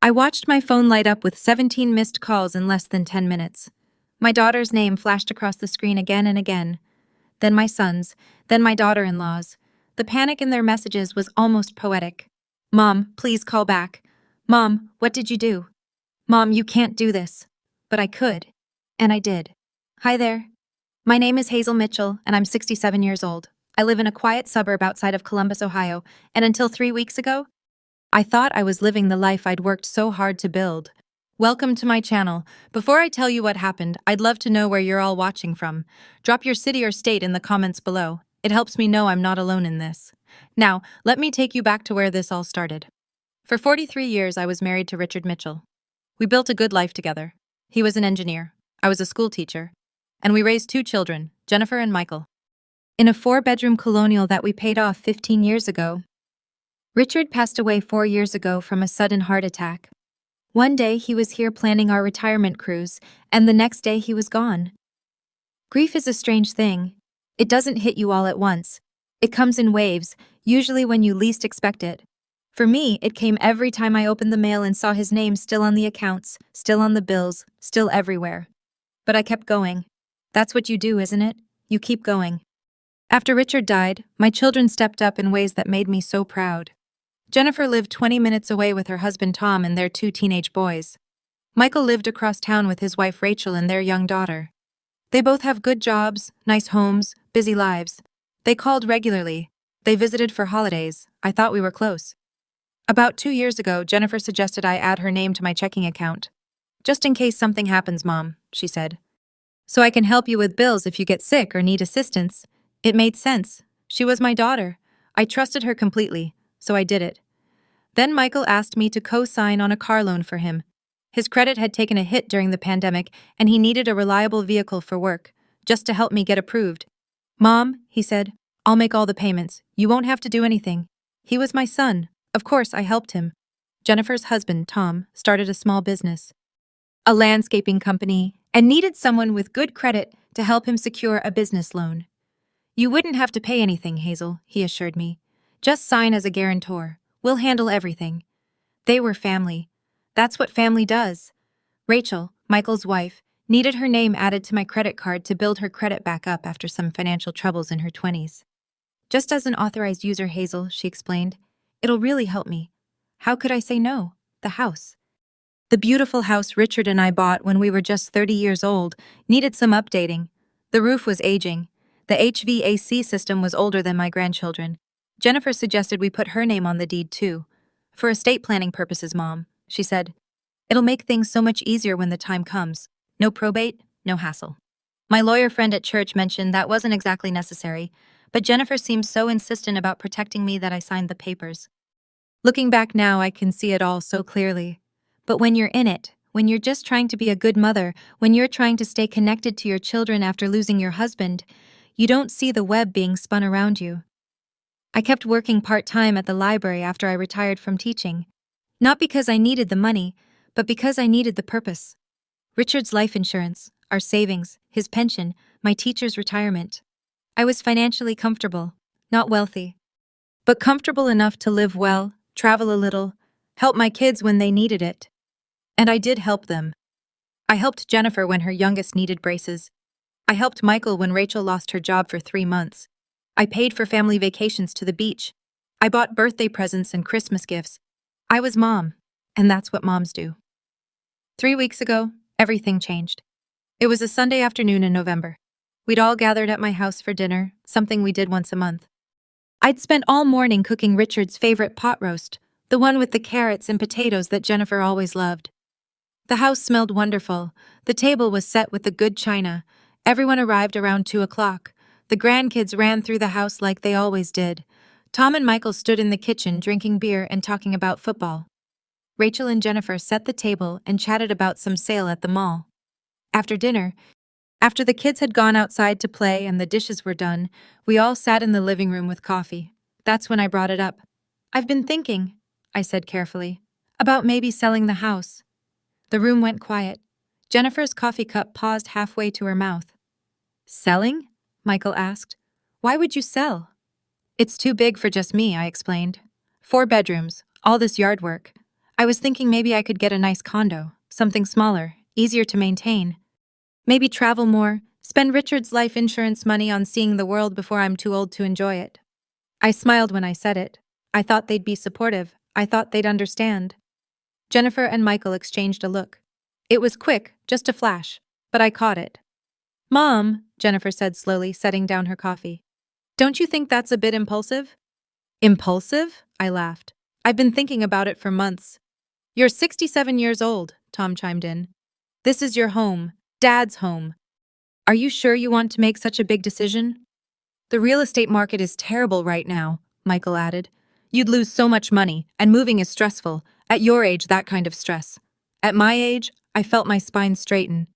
I watched my phone light up with 17 missed calls in less than 10 minutes. My daughter's name flashed across the screen again and again. Then my son's, then my daughter-in-law's. The panic in their messages was almost poetic. Mom, please call back. Mom, what did you do? Mom, you can't do this. But I could. And I did. Hi there. My name is Hazel Mitchell, and I'm 67 years old. I live in a quiet suburb outside of Columbus, Ohio, and until 3 weeks ago, I thought I was living the life I'd worked so hard to build. Welcome to my channel. Before I tell you what happened, I'd love to know where you're all watching from. Drop your city or state in the comments below. It helps me know I'm not alone in this. Now, let me take you back to where this all started. For 43 years, I was married to Richard Mitchell. We built a good life together. He was an engineer. I was a school teacher. And we raised 2 children, Jennifer and Michael. In a 4-bedroom colonial that we paid off 15 years ago. Richard passed away 4 years ago from a sudden heart attack. One day he was here planning our retirement cruise, and the next day he was gone. Grief is a strange thing. It doesn't hit you all at once. It comes in waves, usually when you least expect it. For me, it came every time I opened the mail and saw his name still on the accounts, still on the bills, still everywhere. But I kept going. That's what you do, isn't it? You keep going. After Richard died, my children stepped up in ways that made me so proud. Jennifer lived 20 minutes away with her husband Tom and their 2 teenage boys. Michael lived across town with his wife Rachel and their young daughter. They both have good jobs, nice homes, busy lives. They called regularly. They visited for holidays. I thought we were close. About 2 years ago, Jennifer suggested I add her name to my checking account. Just in case something happens, Mom, she said. So I can help you with bills if you get sick or need assistance. It made sense. She was my daughter. I trusted her completely, so I did it. Then Michael asked me to co-sign on a car loan for him. His credit had taken a hit during the pandemic, and he needed a reliable vehicle for work, just to help me get approved. Mom, he said, I'll make all the payments. You won't have to do anything. He was my son. Of course, I helped him. Jennifer's husband, Tom, started a small business, a landscaping company, and needed someone with good credit to help him secure a business loan. You wouldn't have to pay anything, Hazel, he assured me. Just sign as a guarantor. We'll handle everything. They were family. That's what family does. Rachel, Michael's wife, needed her name added to my credit card to build her credit back up after some financial troubles in her 20s. Just as an authorized user, Hazel, she explained, it'll really help me. How could I say no? The house. The beautiful house Richard and I bought when we were just 30 years old needed some updating. The roof was aging. The HVAC system was older than my grandchildren. Jennifer suggested we put her name on the deed too. For estate planning purposes, Mom, she said. It'll make things so much easier when the time comes. No probate, no hassle. My lawyer friend at church mentioned that wasn't exactly necessary, but Jennifer seemed so insistent about protecting me that I signed the papers. Looking back now, I can see it all so clearly. But when you're in it, when you're just trying to be a good mother, when you're trying to stay connected to your children after losing your husband, you don't see the web being spun around you. I kept working part-time at the library after I retired from teaching. Not because I needed the money, but because I needed the purpose. Richard's life insurance, our savings, his pension, my teacher's retirement. I was financially comfortable, not wealthy, but comfortable enough to live well, travel a little, help my kids when they needed it. And I did help them. I helped Jennifer when her youngest needed braces. I helped Michael when Rachel lost her job for 3 months. I paid for family vacations to the beach. I bought birthday presents and Christmas gifts. I was Mom, and that's what moms do. 3 weeks ago, everything changed. It was a Sunday afternoon in November. We'd all gathered at my house for dinner, something we did once a month. I'd spent all morning cooking Richard's favorite pot roast, the one with the carrots and potatoes that Jennifer always loved. The house smelled wonderful. The table was set with the good china. Everyone arrived around 2 o'clock. The grandkids ran through the house like they always did. Tom and Michael stood in the kitchen drinking beer and talking about football. Rachel and Jennifer set the table and chatted about some sale at the mall. After dinner, after the kids had gone outside to play and the dishes were done, we all sat in the living room with coffee. That's when I brought it up. I've been thinking, I said carefully, about maybe selling the house. The room went quiet. Jennifer's coffee cup paused halfway to her mouth. Selling? Michael asked. Why would you sell? It's too big for just me, I explained. 4 bedrooms, all this yard work. I was thinking maybe I could get a nice condo, something smaller, easier to maintain. Maybe travel more, spend Richard's life insurance money on seeing the world before I'm too old to enjoy it. I smiled when I said it. I thought they'd be supportive. I thought they'd understand. Jennifer and Michael exchanged a look. It was quick, just a flash, but I caught it. Mom, Jennifer said slowly, setting down her coffee. Don't you think that's a bit impulsive? Impulsive? I laughed. I've been thinking about it for months. You're 67 years old, Tom chimed in. This is your home, Dad's home. Are you sure you want to make such a big decision? The real estate market is terrible right now, Michael added. You'd lose so much money, and moving is stressful. At your age, that kind of stress. At my age, I felt my spine straighten.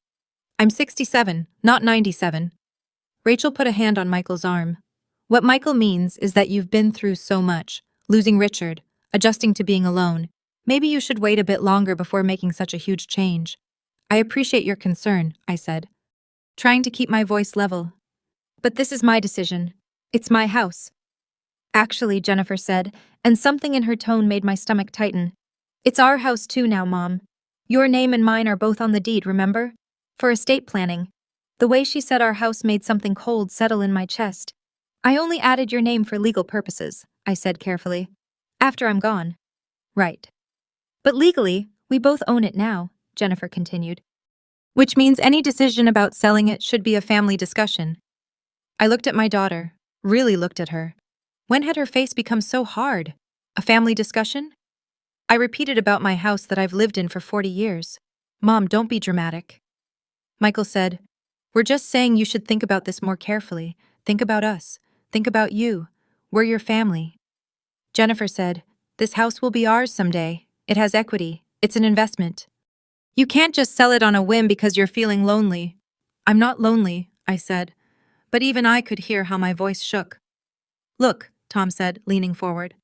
I'm 67, not 97. Rachel put a hand on Michael's arm. What Michael means is that you've been through so much, losing Richard, adjusting to being alone. Maybe you should wait a bit longer before making such a huge change. I appreciate your concern, I said, trying to keep my voice level. But this is my decision. It's my house. Actually, Jennifer said, and something in her tone made my stomach tighten. It's our house too now, Mom. Your name and mine are both on the deed, remember? For estate planning. The way she said our house made something cold settle in my chest. I only added your name for legal purposes, I said carefully. After I'm gone. Right. But legally, we both own it now, Jennifer continued. Which means any decision about selling it should be a family discussion. I looked at my daughter, really looked at her. When had her face become so hard? A family discussion? I repeated about my house that I've lived in for 40 years. Mom, don't be dramatic. Michael said, We're just saying you should think about this more carefully. Think about us. Think about you. We're your family. Jennifer said, This house will be ours someday. It has equity. It's an investment. You can't just sell it on a whim because you're feeling lonely. I'm not lonely, I said, but even I could hear how my voice shook. Look, Tom said, leaning forward.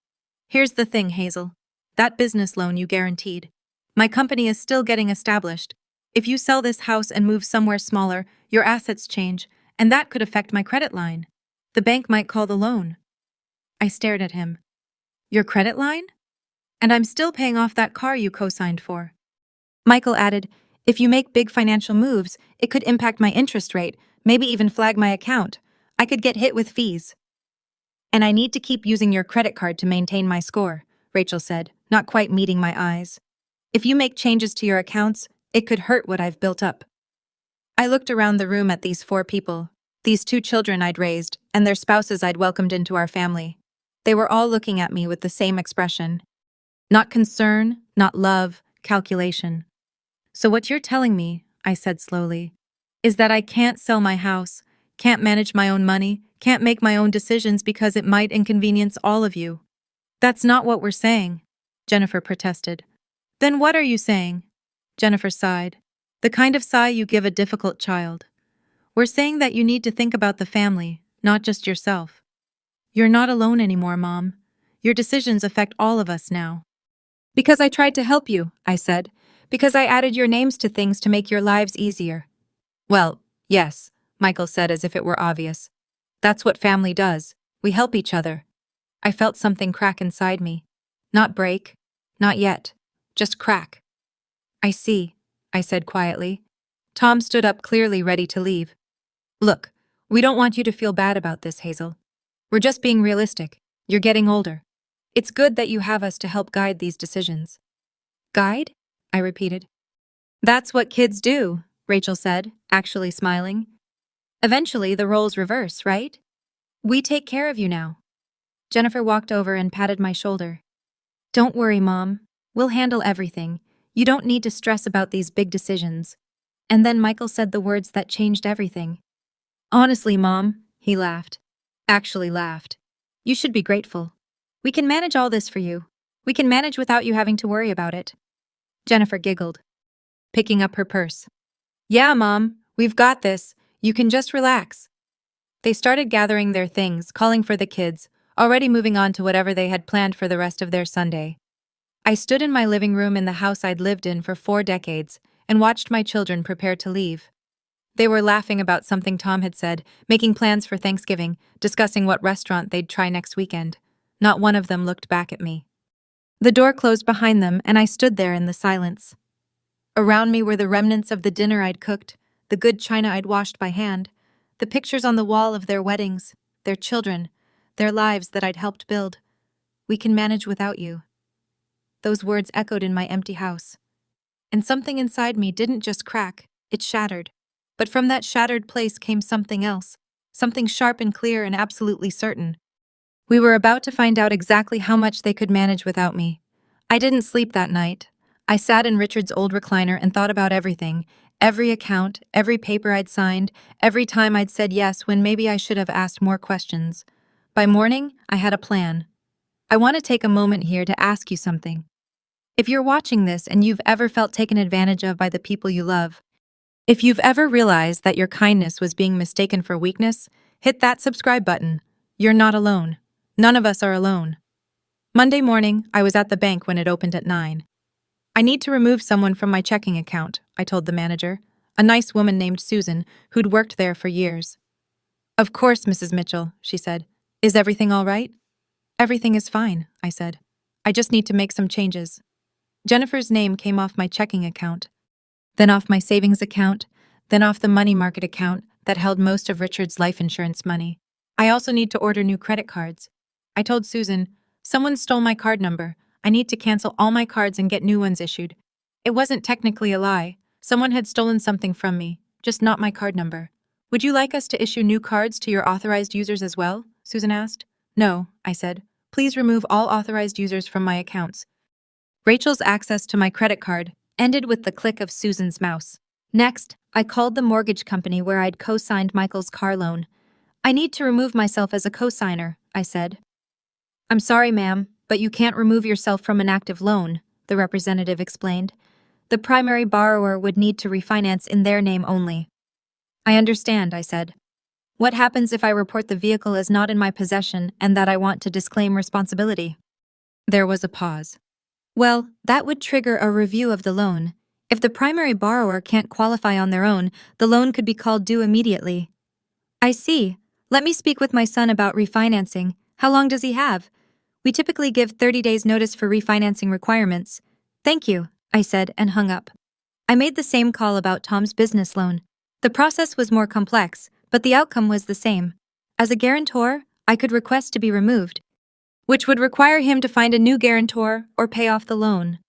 Here's the thing, Hazel. That business loan you guaranteed. My company is still getting established. If you sell this house and move somewhere smaller, your assets change, and that could affect my credit line. The bank might call the loan. I stared at him. Your credit line? And I'm still paying off that car you co-signed for. Michael added, If you make big financial moves, it could impact my interest rate, maybe even flag my account. I could get hit with fees. And I need to keep using your credit card to maintain my score, Rachel said, not quite meeting my eyes. If you make changes to your accounts, it could hurt what I've built up. I looked around the room at these 4 people, these 2 children I'd raised, and their spouses I'd welcomed into our family. They were all looking at me with the same expression. Not concern, not love, calculation. So what you're telling me, I said slowly, is that I can't sell my house, can't manage my own money, can't make my own decisions because it might inconvenience all of you. That's not what we're saying, Jennifer protested. Then what are you saying? Jennifer sighed. The kind of sigh you give a difficult child. We're saying that you need to think about the family, not just yourself. You're not alone anymore, Mom. Your decisions affect all of us now. Because I tried to help you, I said. Because I added your names to things to make your lives easier. Well, yes, Michael said as if it were obvious. That's what family does. We help each other. I felt something crack inside me. Not break. Not yet. Just crack. I see, I said quietly. Tom stood up clearly ready to leave. Look, we don't want you to feel bad about this, Hazel. We're just being realistic. You're getting older. It's good that you have us to help guide these decisions. Guide? I repeated. That's what kids do, Rachel said, actually smiling. Eventually, the roles reverse, right? We take care of you now. Jennifer walked over and patted my shoulder. Don't worry, Mom. We'll handle everything. You don't need to stress about these big decisions. And then Michael said the words that changed everything. Honestly, Mom, he laughed. Actually laughed. You should be grateful. We can manage all this for you. We can manage without you having to worry about it. Jennifer giggled, picking up her purse. Yeah, Mom, we've got this. You can just relax. They started gathering their things, calling for the kids, already moving on to whatever they had planned for the rest of their Sunday. I stood in my living room in the house I'd lived in for 4 decades and watched my children prepare to leave. They were laughing about something Tom had said, making plans for Thanksgiving, discussing what restaurant they'd try next weekend. Not one of them looked back at me. The door closed behind them, and I stood there in the silence. Around me were the remnants of the dinner I'd cooked, the good china I'd washed by hand, the pictures on the wall of their weddings, their children, their lives that I'd helped build. "We can manage without you." Those words echoed in my empty house. And something inside me didn't just crack, it shattered. But from that shattered place came something else, something sharp and clear and absolutely certain. We were about to find out exactly how much they could manage without me. I didn't sleep that night. I sat in Richard's old recliner and thought about everything, every account, every paper I'd signed, every time I'd said yes when maybe I should have asked more questions. By morning, I had a plan. I want to take a moment here to ask you something. If you're watching this and you've ever felt taken advantage of by the people you love, if you've ever realized that your kindness was being mistaken for weakness, hit that subscribe button. You're not alone. None of us are alone. Monday morning, I was at the bank when it opened at 9. "I need to remove someone from my checking account," I told the manager, a nice woman named Susan, who'd worked there for years. "Of course, Mrs. Mitchell," she said. "Is everything all right?" "Everything is fine," I said. "I just need to make some changes." Jennifer's name came off my checking account, then off my savings account, then off the money market account that held most of Richard's life insurance money. "I also need to order new credit cards." I told Susan, "Someone stole my card number. I need to cancel all my cards and get new ones issued." It wasn't technically a lie. Someone had stolen something from me, just not my card number. "Would you like us to issue new cards to your authorized users as well?" Susan asked. "No," I said. "Please remove all authorized users from my accounts." Rachel's access to my credit card ended with the click of Susan's mouse. Next, I called the mortgage company where I'd co-signed Michael's car loan. "I need to remove myself as a co-signer," I said. "I'm sorry, ma'am, but you can't remove yourself from an active loan," the representative explained. "The primary borrower would need to refinance in their name only." "I understand," I said. "What happens if I report the vehicle as not in my possession and that I want to disclaim responsibility?" There was a pause. "Well, that would trigger a review of the loan. If the primary borrower can't qualify on their own, the loan could be called due immediately." "I see. Let me speak with my son about refinancing. How long does he have?" "We typically give 30 days notice for refinancing requirements." "Thank you," I said and hung up. I made the same call about Tom's business loan. The process was more complex, but the outcome was the same. As a guarantor, I could request to be removed, which would require him to find a new guarantor or pay off the loan.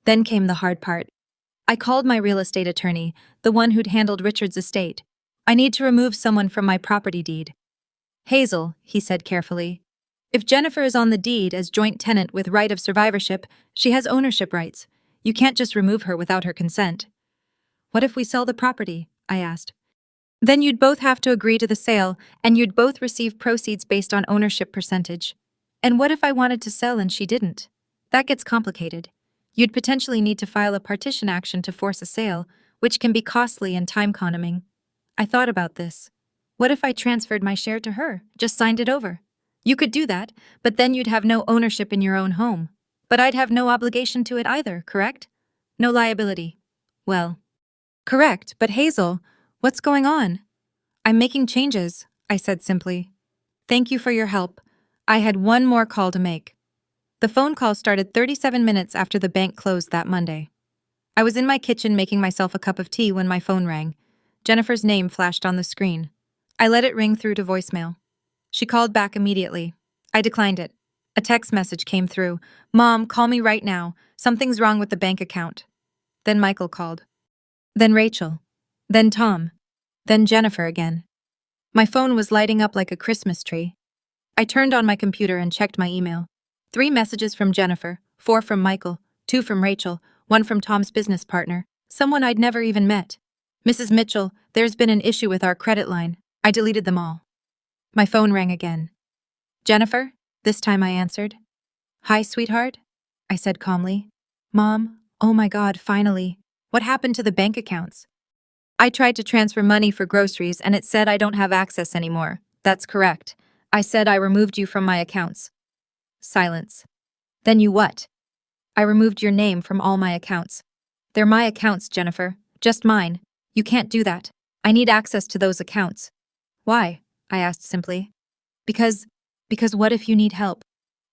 Then came the hard part. I called my real estate attorney, the one who'd handled Richard's estate. "I need to remove someone from my property deed." "Hazel," he said carefully. "If Jennifer is on the deed as joint tenant with right of survivorship, she has ownership rights. You can't just remove her without her consent." "What if we sell the property?" I asked. "Then you'd both have to agree to the sale, and you'd both receive proceeds based on ownership percentage." "And what if I wanted to sell and she didn't?" "That gets complicated. You'd potentially need to file a partition action to force a sale, which can be costly and time-consuming." I thought about this. What if I transferred my share to her, just signed it over? "You could do that, but then you'd have no ownership in your own home. But I'd have no obligation to it either, correct? No liability." "Well, correct, but Hazel, what's going on?" "I'm making changes," I said simply. "Thank you for your help. I had one more call to make." The phone call started 37 minutes after the bank closed that Monday. I was in my kitchen making myself a cup of tea when my phone rang. Jennifer's name flashed on the screen. I let it ring through to voicemail. She called back immediately. I declined it. A text message came through. "Mom, call me right now. Something's wrong with the bank account." Then Michael called. Then Rachel. Then Tom. Then Jennifer again. My phone was lighting up like a Christmas tree. I turned on my computer and checked my email. 3 messages from Jennifer, 4 from Michael, 2 from Rachel, 1 from Tom's business partner, someone I'd never even met. "Mrs. Mitchell, there's been an issue with our credit line." I deleted them all. My phone rang again. "Jennifer?" This time I answered. "Hi, sweetheart?" I said calmly. "Mom, oh my God, finally. What happened to the bank accounts?" "I tried to transfer money for groceries and it said I don't have access anymore." "That's correct. I said I removed you from my accounts." Silence. "Then you what?" "I removed your name from all my accounts." "They're my accounts, Jennifer. Just mine. You can't do that. I need access to those accounts." "Why?" I asked simply. Because what if you need help?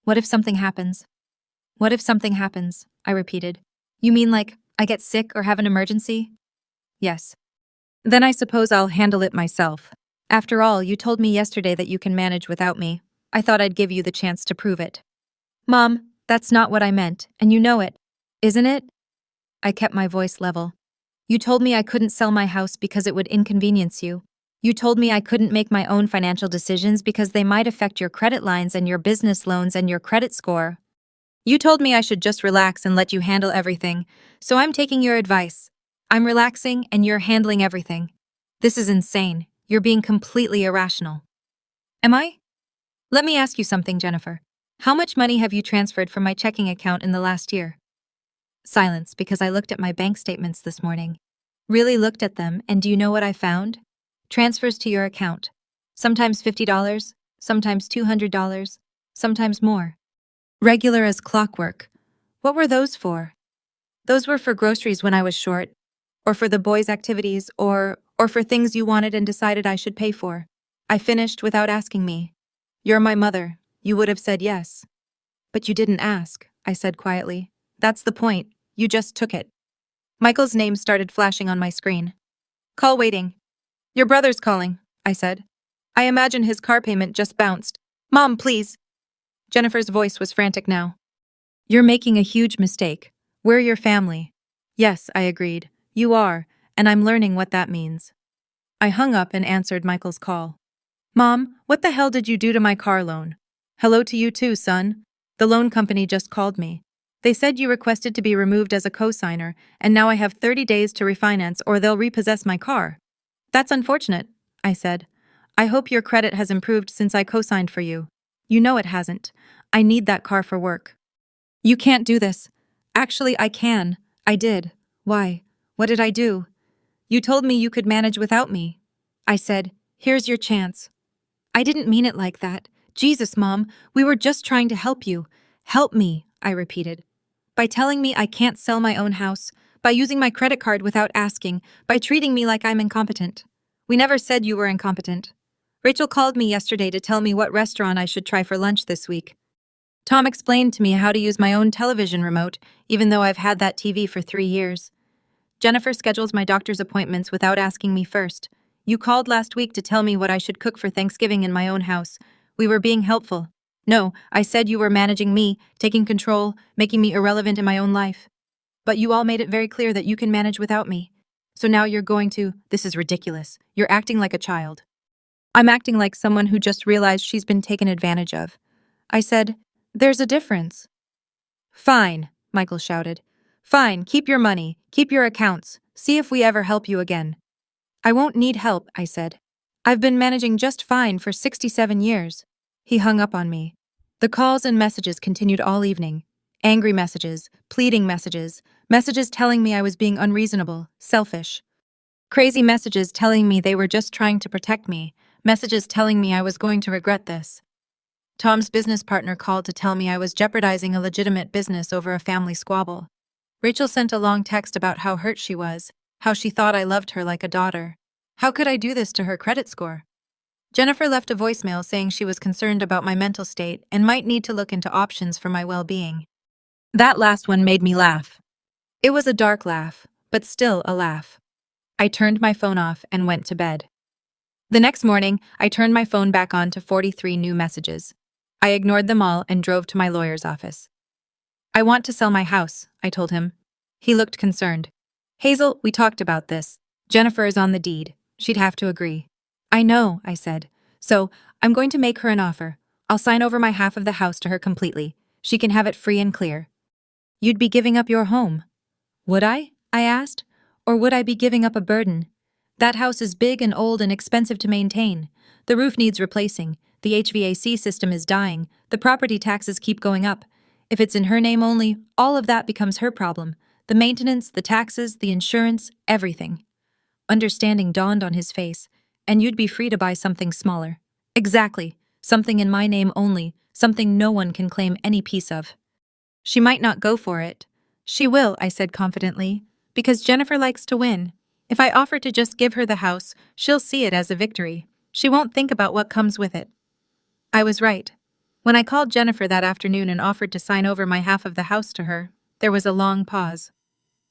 What if something happens?" What if something happens? I repeated. You mean like I get sick or have an emergency? Yes. Then I suppose I'll handle it myself. After all, you told me yesterday that you can manage without me. I thought I'd give you the chance to prove it. Mom, that's not what I meant, and you know it. Isn't it? I kept my voice level. You told me I couldn't sell my house because it would inconvenience you. You told me I couldn't make my own financial decisions because they might affect your credit lines and your business loans and your credit score. You told me I should just relax and let you handle everything, so I'm taking your advice. I'm relaxing and you're handling everything. This is insane. You're being completely irrational. Am I? Let me ask you something, Jennifer. How much money have you transferred from my checking account in the last year? Silence, because I looked at my bank statements this morning. Really looked at them, and do you know what I found? Transfers to your account. Sometimes $50, sometimes $200, sometimes more. Regular as clockwork. What were those for? Those were for groceries when I was short, or for the boys' activities, or for things you wanted and decided I should pay for. I finished without asking me. You're my mother. You would have said yes. But you didn't ask, I said quietly. That's the point. You just took it. Michael's name started flashing on my screen. Call waiting. Your brother's calling, I said. I imagine his car payment just bounced. Mom, please. Jennifer's voice was frantic now. You're making a huge mistake. We're your family. Yes, I agreed. You are, and I'm learning what that means. I hung up and answered Michael's call. Mom, what the hell did you do to my car loan? Hello to you too, son. The loan company just called me. They said you requested to be removed as a co-signer, and now I have 30 days to refinance or they'll repossess my car. That's unfortunate, I said. I hope your credit has improved since I co-signed for you. You know it hasn't. I need that car for work. You can't do this. Actually, I can. I did. Why? What did I do? You told me you could manage without me. I said, here's your chance. I didn't mean it like that. Jesus, Mom, we were just trying to help you. Help me, I repeated. By telling me I can't sell my own house, by using my credit card without asking, by treating me like I'm incompetent. We never said you were incompetent. Rachel called me yesterday to tell me what restaurant I should try for lunch this week. Tom explained to me how to use my own television remote, even though I've had that TV for 3 years. Jennifer schedules my doctor's appointments without asking me first. You called last week to tell me what I should cook for Thanksgiving in my own house. We were being helpful. No, I said you were managing me, taking control, making me irrelevant in my own life. But you all made it very clear that you can manage without me. So now you're going to, this is ridiculous. You're acting like a child. I'm acting like someone who just realized she's been taken advantage of. I said, there's a difference. Fine, Michael shouted. Fine, keep your money, keep your accounts, see if we ever help you again. I won't need help, I said. I've been managing just fine for 67 years. He hung up on me. The calls and messages continued all evening. Angry messages, pleading messages, messages telling me I was being unreasonable, selfish. Crazy messages telling me they were just trying to protect me, messages telling me I was going to regret this. Tom's business partner called to tell me I was jeopardizing a legitimate business over a family squabble. Rachel sent a long text about how hurt she was, how she thought I loved her like a daughter. How could I do this to her credit score? Jennifer left a voicemail saying she was concerned about my mental state and might need to look into options for my well-being. That last one made me laugh. It was a dark laugh, but still a laugh. I turned my phone off and went to bed. The next morning, I turned my phone back on to 43 new messages. I ignored them all and drove to my lawyer's office. I want to sell my house, I told him. He looked concerned. Hazel, we talked about this. Jennifer is on the deed. She'd have to agree. I know, I said. So, I'm going to make her an offer. I'll sign over my half of the house to her completely. She can have it free and clear. You'd be giving up your home. Would I asked. Or would I be giving up a burden? That house is big and old and expensive to maintain. The roof needs replacing. The HVAC system is dying. The property taxes keep going up. If it's in her name only, all of that becomes her problem. The maintenance, the taxes, the insurance, everything. Understanding dawned on his face. And you'd be free to buy something smaller. Exactly. Something in my name only. Something no one can claim any piece of. She might not go for it. She will, I said confidently, because Jennifer likes to win. If I offer to just give her the house, she'll see it as a victory. She won't think about what comes with it. I was right. When I called Jennifer that afternoon and offered to sign over my half of the house to her, there was a long pause.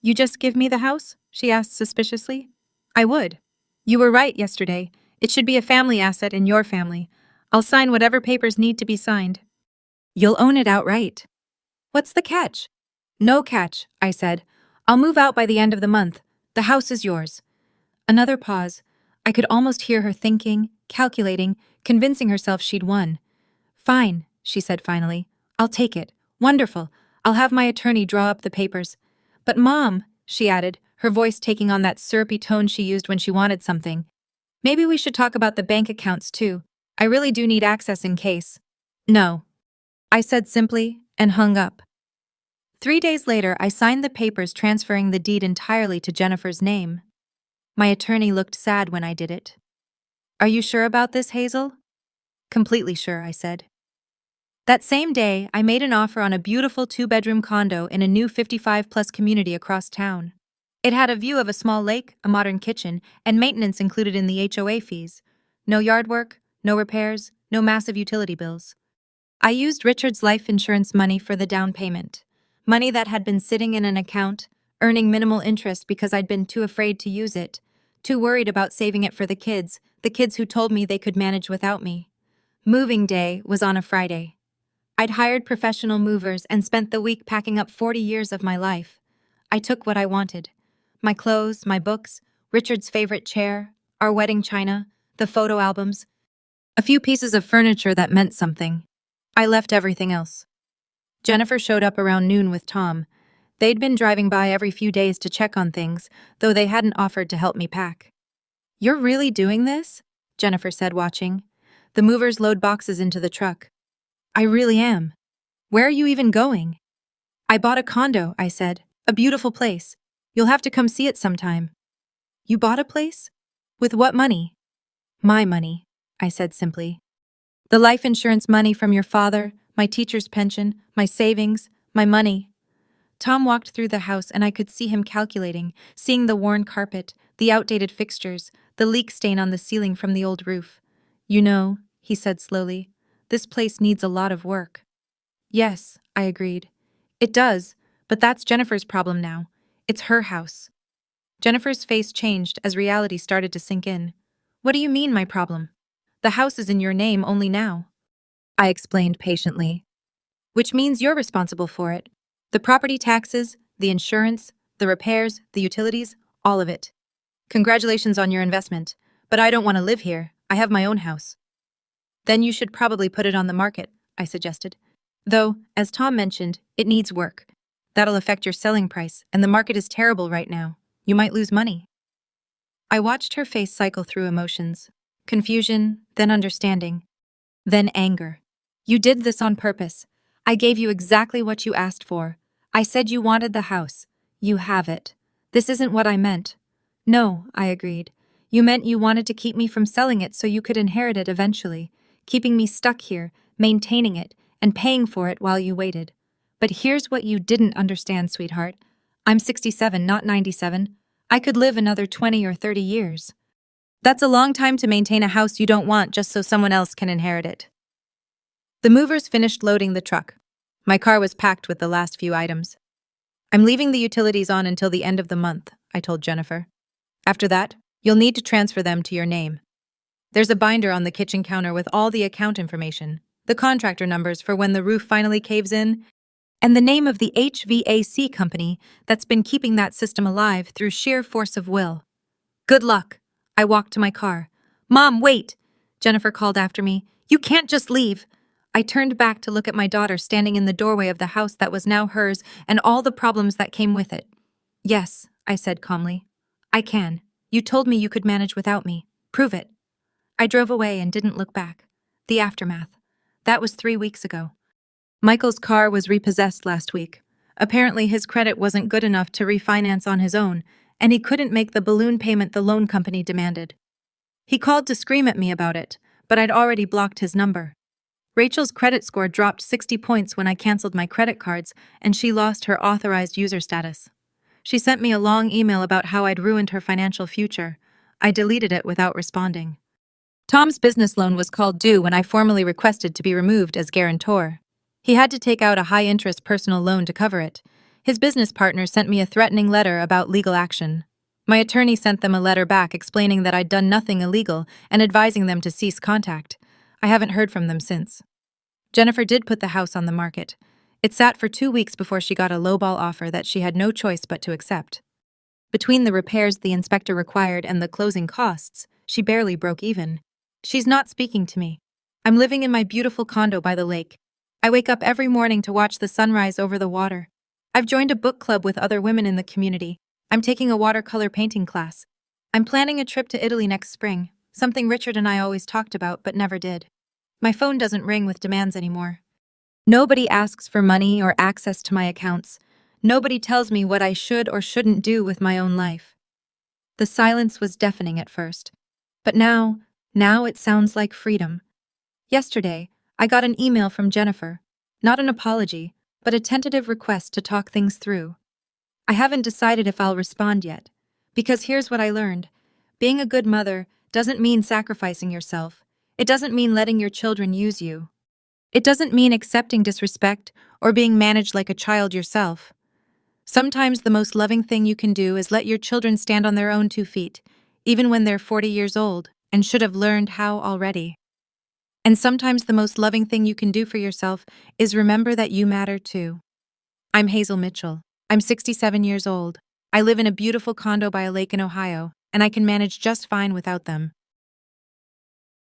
You just give me the house? She asked suspiciously. I would. You were right yesterday. It should be a family asset in your family. I'll sign whatever papers need to be signed. You'll own it outright. What's the catch? No catch, I said. I'll move out by the end of the month. The house is yours. Another pause. I could almost hear her thinking, calculating, convincing herself she'd won. Fine, she said finally. I'll take it. Wonderful. I'll have my attorney draw up the papers. But Mom, she added, her voice taking on that syrupy tone she used when she wanted something. Maybe we should talk about the bank accounts too. I really do need access in case. No, I said simply, and hung up. 3 days later, I signed the papers transferring the deed entirely to Jennifer's name. My attorney looked sad when I did it. Are you sure about this, Hazel? Completely sure, I said. That same day, I made an offer on a beautiful 2-bedroom condo in a new 55-plus community across town. It had a view of a small lake, a modern kitchen, and maintenance included in the HOA fees. No yard work, no repairs, no massive utility bills. I used Richard's life insurance money for the down payment. Money that had been sitting in an account, earning minimal interest because I'd been too afraid to use it, too worried about saving it for the kids who told me they could manage without me. Moving day was on a Friday. I'd hired professional movers and spent the week packing up 40 years of my life. I took what I wanted. My clothes, my books, Richard's favorite chair, our wedding china, the photo albums, a few pieces of furniture that meant something. I left everything else. Jennifer showed up around noon with Tom. They'd been driving by every few days to check on things, though they hadn't offered to help me pack. You're really doing this? Jennifer said, watching. The movers load boxes into the truck. I really am. Where are you even going? I bought a condo, I said. A beautiful place. You'll have to come see it sometime. You bought a place? With what money? My money, I said simply. The life insurance money from your father, my teacher's pension, my savings, my money. Tom walked through the house and I could see him calculating, seeing the worn carpet, the outdated fixtures, the leak stain on the ceiling from the old roof. You know, he said slowly, this place needs a lot of work. Yes, I agreed. It does, but that's Jennifer's problem now. It's her house. Jennifer's face changed as reality started to sink in. What do you mean, my problem? The house is in your name only now. I explained patiently. Which means you're responsible for it. The property taxes, the insurance, the repairs, the utilities, all of it. Congratulations on your investment, but I don't want to live here. I have my own house. Then you should probably put it on the market, I suggested. Though, as Tom mentioned, it needs work. That'll affect your selling price, and the market is terrible right now. You might lose money. I watched her face cycle through emotions. Confusion, then understanding, then anger. You did this on purpose. I gave you exactly what you asked for. I said you wanted the house. You have it. This isn't what I meant. No, I agreed. You meant you wanted to keep me from selling it so you could inherit it eventually, keeping me stuck here, maintaining it, and paying for it while you waited. But here's what you didn't understand, sweetheart. I'm 67, not 97. I could live another 20 or 30 years. That's a long time to maintain a house you don't want just so someone else can inherit it. The movers finished loading the truck. My car was packed with the last few items. I'm leaving the utilities on until the end of the month, I told Jennifer. After that, you'll need to transfer them to your name. There's a binder on the kitchen counter with all the account information, the contractor numbers for when the roof finally caves in, and the name of the HVAC company that's been keeping that system alive through sheer force of will. Good luck. I walked to my car. Mom, wait! Jennifer called after me. You can't just leave. I turned back to look at my daughter standing in the doorway of the house that was now hers and all the problems that came with it. Yes, I said calmly. I can. You told me you could manage without me. Prove it. I drove away and didn't look back. The aftermath. That was 3 weeks ago. Michael's car was repossessed last week. Apparently his credit wasn't good enough to refinance on his own, and he couldn't make the balloon payment the loan company demanded. He called to scream at me about it, but I'd already blocked his number. Rachel's credit score dropped 60 points when I canceled my credit cards, and she lost her authorized user status. She sent me a long email about how I'd ruined her financial future. I deleted it without responding. Tom's business loan was called due when I formally requested to be removed as guarantor. He had to take out a high-interest personal loan to cover it. His business partner sent me a threatening letter about legal action. My attorney sent them a letter back explaining that I'd done nothing illegal and advising them to cease contact. I haven't heard from them since. Jennifer did put the house on the market. It sat for 2 weeks before she got a lowball offer that she had no choice but to accept. Between the repairs the inspector required and the closing costs, she barely broke even. She's not speaking to me. I'm living in my beautiful condo by the lake. I wake up every morning to watch the sunrise over the water. I've joined a book club with other women in the community. I'm taking a watercolor painting class. I'm planning a trip to Italy next spring, something Richard and I always talked about but never did. My phone doesn't ring with demands anymore. Nobody asks for money or access to my accounts. Nobody tells me what I should or shouldn't do with my own life. The silence was deafening at first. But now it sounds like freedom. Yesterday, I got an email from Jennifer. Not an apology, but a tentative request to talk things through. I haven't decided if I'll respond yet. Because here's what I learned. Being a good mother doesn't mean sacrificing yourself. It doesn't mean letting your children use you. It doesn't mean accepting disrespect or being managed like a child yourself. Sometimes the most loving thing you can do is let your children stand on their own 2 feet, even when they're 40 years old and should have learned how already. And sometimes the most loving thing you can do for yourself is remember that you matter too. I'm Hazel Mitchell. I'm 67 years old. I live in a beautiful condo by a lake in Ohio, and I can manage just fine without them.